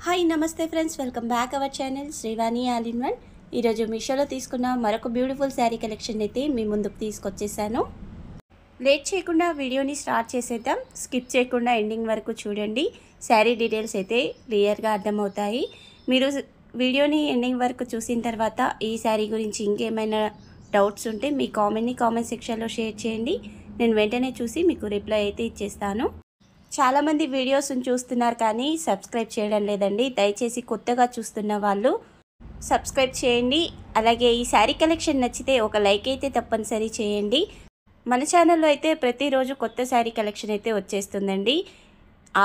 Hi నమస్తే friends, welcome back our channel Srivani all in one. ఈరోజు మీషోలో తీసుకున్న మరొక బ్యూటిఫుల్ శారీ కలెక్షన్ అయితే మీ ముందుకు తీసుకొచ్చేసాను. లేట్ చేయకుండా వీడియోని స్టార్ట్ చేసేద్దాం. స్కిప్ చేయకుండా ఎండింగ్ వరకు చూడండి. శారీ డీటెయిల్స్ అయితే క్లియర్గా అర్థమవుతాయి. మీరు వీడియోని ఎండింగ్ వరకు చూసిన తర్వాత ఈ శారీ గురించి ఇంకేమైనా డౌట్స్ ఉంటే మీ కామెంట్ సెక్షన్లో షేర్ చేయండి. నేను వెంటనే చూసి మీకు రిప్లై అయితే ఇచ్చేస్తాను. చాలామంది వీడియోస్ని చూస్తున్నారు కానీ సబ్స్క్రైబ్ చేయడం లేదండి. దయచేసి కొత్తగా చూస్తున్న వాళ్ళు సబ్స్క్రైబ్ చేయండి. అలాగే ఈ శారీ కలెక్షన్ నచ్చితే ఒక లైక్ అయితే తప్పనిసరి చేయండి. మన ఛానల్లో అయితే ప్రతిరోజు కొత్త శారీ కలెక్షన్ అయితే వచ్చేస్తుందండి.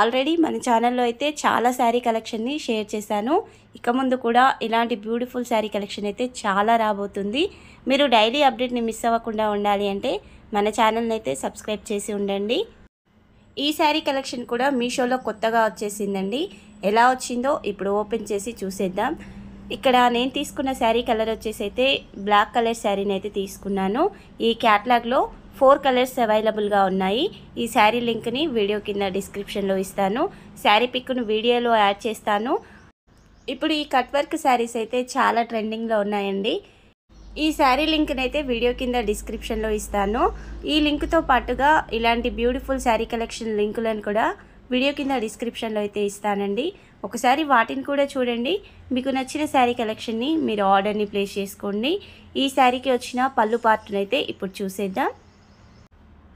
ఆల్రెడీ మన ఛానల్లో అయితే చాలా శారీ కలెక్షన్ని షేర్ చేశాను. ఇక ముందు కూడా ఇలాంటి బ్యూటిఫుల్ శారీ కలెక్షన్ అయితే చాలా రాబోతుంది. మీరు డైలీ అప్డేట్ని మిస్ అవ్వకుండా ఉండాలి అంటే మన ఛానల్ని అయితే సబ్స్క్రైబ్ చేసి ఉండండి. ఈ శారీ కలెక్షన్ కూడా మీషోలో కొత్తగా వచ్చేసిందండి. ఎలా వచ్చిందో ఇప్పుడు ఓపెన్ చేసి చూసేద్దాం. ఇక్కడ నేను తీసుకున్న శారీ కలర్ వచ్చేసి అయితే బ్లాక్ కలర్ శారీని అయితే తీసుకున్నాను. ఈ క్యాటలాగ్లో 4 కలర్స్ అవైలబుల్గా ఉన్నాయి. ఈ శారీ లింక్ని వీడియో కింద డిస్క్రిప్షన్లో ఇస్తాను. శారీ పిక్ను వీడియోలో యాడ్ చేస్తాను. ఇప్పుడు ఈ కట్ వర్క్ శారీస్ అయితే చాలా ట్రెండింగ్లో ఉన్నాయండి. ఈ శారీ లింక్ని అయితే వీడియో కింద డిస్క్రిప్షన్లో ఇస్తాను. ఈ లింక్తో పాటుగా ఇలాంటి బ్యూటిఫుల్ శారీ కలెక్షన్ లింకులను కూడా వీడియో కింద డిస్క్రిప్షన్లో అయితే ఇస్తానండి. ఒకసారి వాటిని కూడా చూడండి. మీకు నచ్చిన శారీ కలెక్షన్ని మీరు ఆర్డర్ని ప్లేస్ చేసుకోండి. ఈ శారీకి వచ్చిన పళ్ళు పార్ట్ని అయితే ఇప్పుడు చూసేద్దాం.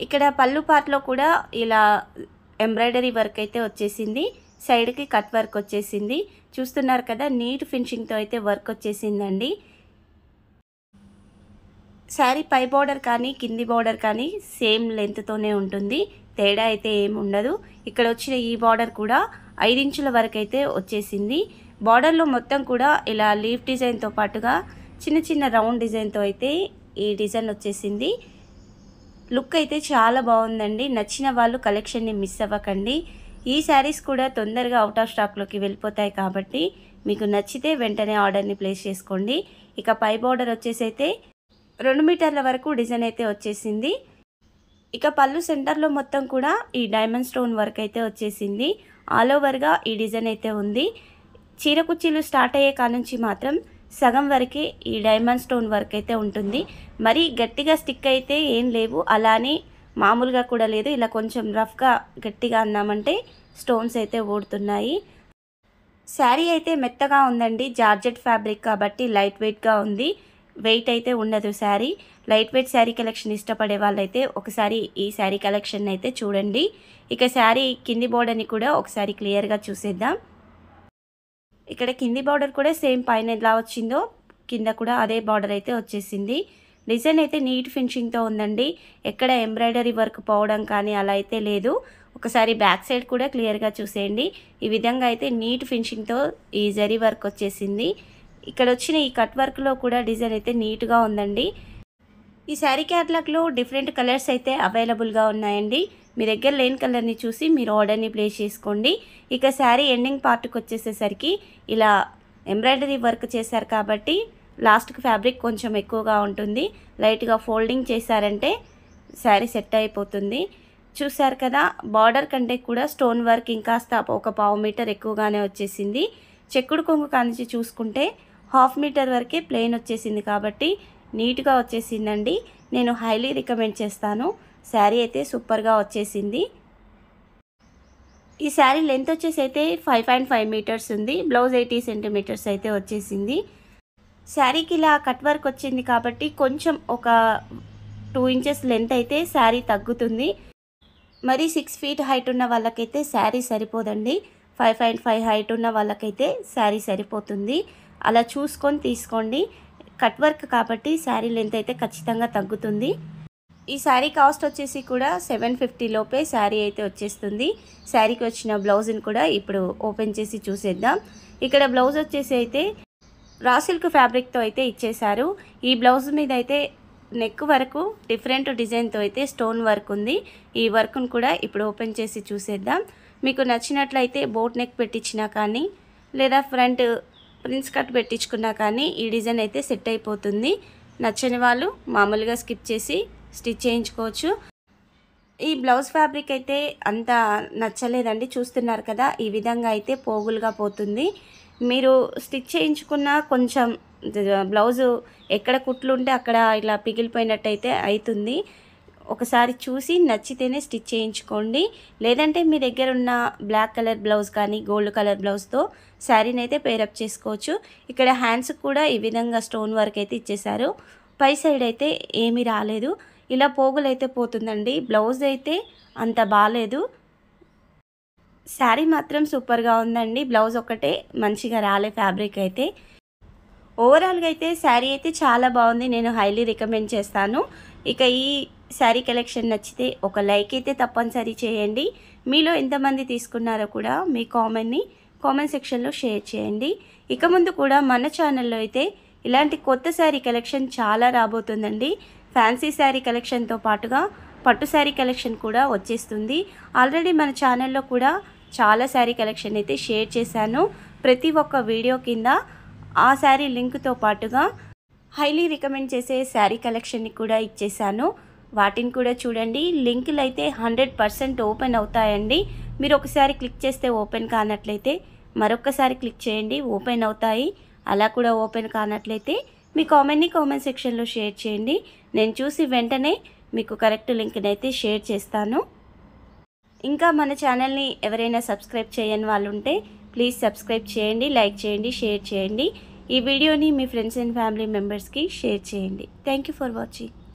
ఇక్కడ పళ్ళు పార్ట్లో కూడా ఇలా ఎంబ్రాయిడరీ వర్క్ అయితే వచ్చేసింది. సైడ్కి కట్ వర్క్ వచ్చేసింది. చూస్తున్నారు కదా, నీట్ ఫినిషింగ్తో అయితే వర్క్ వచ్చేసిందండి. శారీ పై బార్డర్ కానీ కింది బార్డర్ కానీ సేమ్ లెంత్తోనే ఉంటుంది. తేడా అయితే ఏమి ఉండదు. ఇక్కడ వచ్చిన ఈ బార్డర్ కూడా 5 ఇంచుల వరకు అయితే వచ్చేసింది. బార్డర్లో మొత్తం కూడా ఇలా లీఫ్ డిజైన్తో పాటుగా చిన్న చిన్న రౌండ్ డిజైన్తో అయితే ఈ డిజైన్ వచ్చేసింది. లుక్ అయితే చాలా బాగుందండి. నచ్చిన వాళ్ళు కలెక్షన్ని మిస్ అవ్వకండి. ఈ శారీస్ కూడా తొందరగా అవుట్ ఆఫ్ స్టాక్లోకి వెళ్ళిపోతాయి కాబట్టి మీకు నచ్చితే వెంటనే ఆర్డర్ని ప్లేస్ చేసుకోండి. ఇక పై బార్డర్ వచ్చేసి అయితే 2 మీటర్ల వరకు డిజైన్ అయితే వచ్చేసింది. ఇక పళ్ళు సెంటర్లో మొత్తం కూడా ఈ డైమండ్ స్టోన్ వర్క్ అయితే వచ్చేసింది. ఆల్ ఓవర్గా ఈ డిజైన్ అయితే ఉంది. చీర కుర్చీలు స్టార్ట్ అయ్యే కానుంచి మాత్రం సగం వరకే ఈ డైమండ్ స్టోన్ వర్క్ అయితే ఉంటుంది. మరి గట్టిగా స్టిక్ అయితే ఏం లేవు, అలానే మామూలుగా కూడా లేదు. ఇలా కొంచెం రఫ్గా గట్టిగా అన్నామంటే స్టోన్స్ అయితే ఊడుతున్నాయి. శారీ అయితే మెత్తగా ఉందండి. జార్జెట్ ఫ్యాబ్రిక్ కాబట్టి లైట్ వెయిట్గా ఉంది. వెయిట్ అయితే ఉండదు sari. Light weight sari collection ఇష్టపడే వాళ్ళైతే ఒకసారి ఈ శారీ కలెక్షన్ అయితే చూడండి. ఇక శారీ కింది బార్డర్ని కూడా ఒకసారి క్లియర్గా చూసేద్దాం. ఇక్కడ కింది బార్డర్ కూడా సేమ్ పైన ఎలా వచ్చిందో కింద కూడా అదే బార్డర్ అయితే వచ్చేసింది. డిజైన్ అయితే నీట్ ఫినిషింగ్తో ఉందండి. ఎక్కడ ఎంబ్రాయిడరీ వర్క్ పోవడం కానీ అలా అయితే లేదు. ఒకసారి బ్యాక్ సైడ్ కూడా క్లియర్గా చూసేయండి. ఈ విధంగా అయితే నీట్ ఫినిషింగ్తో ఈ జరీ వర్క్ వచ్చేసింది. ఇక్కడ వచ్చిన ఈ కట్ వర్క్లో కూడా డిజైన్ అయితే నీట్గా ఉందండి. ఈ శారీ క్యాటలాగ్లో డిఫరెంట్ కలర్స్ అయితే అవైలబుల్గా ఉన్నాయండి. మీ దగ్గర లేని కలర్ని చూసి మీరు ఆర్డర్ని ప్లేస్ చేసుకోండి. ఇక శారీ ఎండింగ్ పార్ట్కి వచ్చేసేసరికి ఇలా ఎంబ్రాయిడరీ వర్క్ చేశారు కాబట్టి లాస్ట్కి ఫ్యాబ్రిక్ కొంచెం ఎక్కువగా ఉంటుంది. లైట్గా ఫోల్డింగ్ చేశారంటే శారీ సెట్ అయిపోతుంది. చూసారు కదా, బార్డర్ కంటే కూడా స్టోన్ వర్క్ ఇంకాస్త ఒక 1/2 మీటర్ ఎక్కువగానే వచ్చేసింది. చెక్కుడు కొంగు కానించి చూసుకుంటే 1/2 మీటర్ వరకే ప్లెయిన్ వచ్చేసింది కాబట్టి నీట్గా వచ్చేసిందండి. నేను హైలీ రికమెండ్ చేస్తాను. శారీ అయితే సూపర్గా వచ్చేసింది. ఈ శారీ లెంత్ వచ్చేసి అయితే 5.5 మీటర్స్ ఉంది. బ్లౌజ్ 80 సెంటీమీటర్స్ అయితే వచ్చేసింది. శారీకి ఇలా కట్ వర్క్ వచ్చింది కాబట్టి కొంచెం ఒక 2 ఇంచెస్ లెంత్ అయితే శారీ తగ్గుతుంది. మరి 6 ఫీట్ హైట్ ఉన్న వాళ్ళకైతే శారీ సరిపోదండి. 5.5 హైట్ ఉన్న వాళ్ళకైతే శారీ సరిపోతుంది. అలా చూసుకొని తీసుకోండి. కట్ వర్క్ కాబట్టి శారీ లెంత్ అయితే ఖచ్చితంగా తగ్గుతుంది. ఈ శారీ కాస్ట్ వచ్చేసి కూడా 750 లోపే శారీ అయితే వచ్చేస్తుంది. శారీకి వచ్చిన బ్లౌజ్ని కూడా ఇప్పుడు ఓపెన్ చేసి చూసేద్దాం. ఇక్కడ బ్లౌజ్ వచ్చేసి అయితే రా సిల్క్ ఫ్యాబ్రిక్తో అయితే ఇచ్చేశారు. ఈ బ్లౌజ్ మీద అయితే నెక్ వరకు డిఫరెంట్ డిజైన్తో అయితే స్టోన్ వర్క్ ఉంది. ఈ వర్క్ను కూడా ఇప్పుడు ఓపెన్ చేసి చూసేద్దాం. మీకు నచ్చినట్లయితే బోట్ నెక్ పెట్టించినా కానీ లేదా ఫ్రంట్ ప్రిన్స్ కట్ పెట్టించుకున్నా కానీ ఈ డిజైన్ అయితే సెట్ అయిపోతుంది. నచ్చని వాళ్ళు మామూలుగా స్కిప్ చేసి స్టిచ్ చేయించుకోవచ్చు. ఈ బ్లౌజ్ ఫ్యాబ్రిక్ అయితే అంత నచ్చలేదండి. చూస్తున్నారు కదా, ఈ విధంగా అయితే పోగులుగా పోతుంది. మీరు స్టిచ్ చేయించుకున్న కొంచెం బ్లౌజు ఎక్కడ కుట్లు ఉంటే అక్కడ ఇలా పిగిలిపోయినట్టయితే అవుతుంది. ఒకసారి చూసి నచ్చితేనే స్టిచ్ చేయించుకోండి. లేదంటే మీ దగ్గర ఉన్న బ్లాక్ కలర్ బ్లౌజ్ కానీ గోల్డ్ కలర్ బ్లౌజ్తో శారీని అయితే పేరప్ చేసుకోవచ్చు. ఇక్కడ హ్యాండ్స్ కూడా ఈ విధంగా స్టోన్ వర్క్ అయితే ఇచ్చేసారు. పై సైడ్ అయితే ఏమీ రాలేదు, ఇలా పోగులు అయితే పోతుందండి. బ్లౌజ్ అయితే అంత బాలేదు, శారీ మాత్రం సూపర్గా ఉందండి. బ్లౌజ్ ఒకటే మంచిగా రాలే ఫ్యాబ్రిక్ అయితే. ఓవరాల్గా అయితే శారీ అయితే చాలా బాగుంది, నేను హైలీ రికమెండ్ చేస్తాను. ఇక ఈ శారీ కలెక్షన్ నచ్చితే ఒక లైక్ అయితే తప్పనిసరి చేయండి. మీలో ఎంతమంది తీసుకున్నారో కూడా మీ కామెంట్ సెక్షన్లో షేర్ చేయండి. ఇక ముందు కూడా మన ఛానల్లో అయితే ఇలాంటి కొత్త శారీ కలెక్షన్ చాలా రాబోతుందండి. ఫ్యాన్సీ శారీ కలెక్షన్తో పాటుగా పట్టు శారీ కలెక్షన్ కూడా వచ్చేస్తుంది. ఆల్రెడీ మన ఛానల్లో కూడా చాలా శారీ కలెక్షన్ అయితే షేర్ చేశాను. ప్రతి ఒక్క వీడియో కింద ఆ శారీ లింక్తో పాటుగా హైలీ రికమెండ్ చేసే శారీ కలెక్షన్ని కూడా ఇచ్చేసాను. వాటిని కూడా చూడండి. లింకులు అయితే 100% ఓపెన్ అవుతాయండి. మీరు ఒకసారి క్లిక్ చేస్తే ఓపెన్ కానట్లయితే మరొకసారి క్లిక్ చేయండి, ఓపెన్ అవుతాయి. అలా కూడా ఓపెన్ కానట్లయితే మీ కామెంట్ సెక్షన్లో షేర్ చేయండి. నేను చూసి వెంటనే మీకు కరెక్ట్ లింక్ని అయితే షేర్ చేస్తాను. ఇంకా మన ఛానల్ని ఎవరైనా సబ్స్క్రైబ్ చేయని వాళ్ళు ఉంటే ప్లీజ్ సబ్స్క్రైబ్ చేయండి, లైక్ చేయండి, షేర్ చేయండి. ఈ వీడియోని మీ ఫ్రెండ్స్ అండ్ ఫ్యామిలీ మెంబర్స్కి షేర్ చేయండి. Thank you for watching.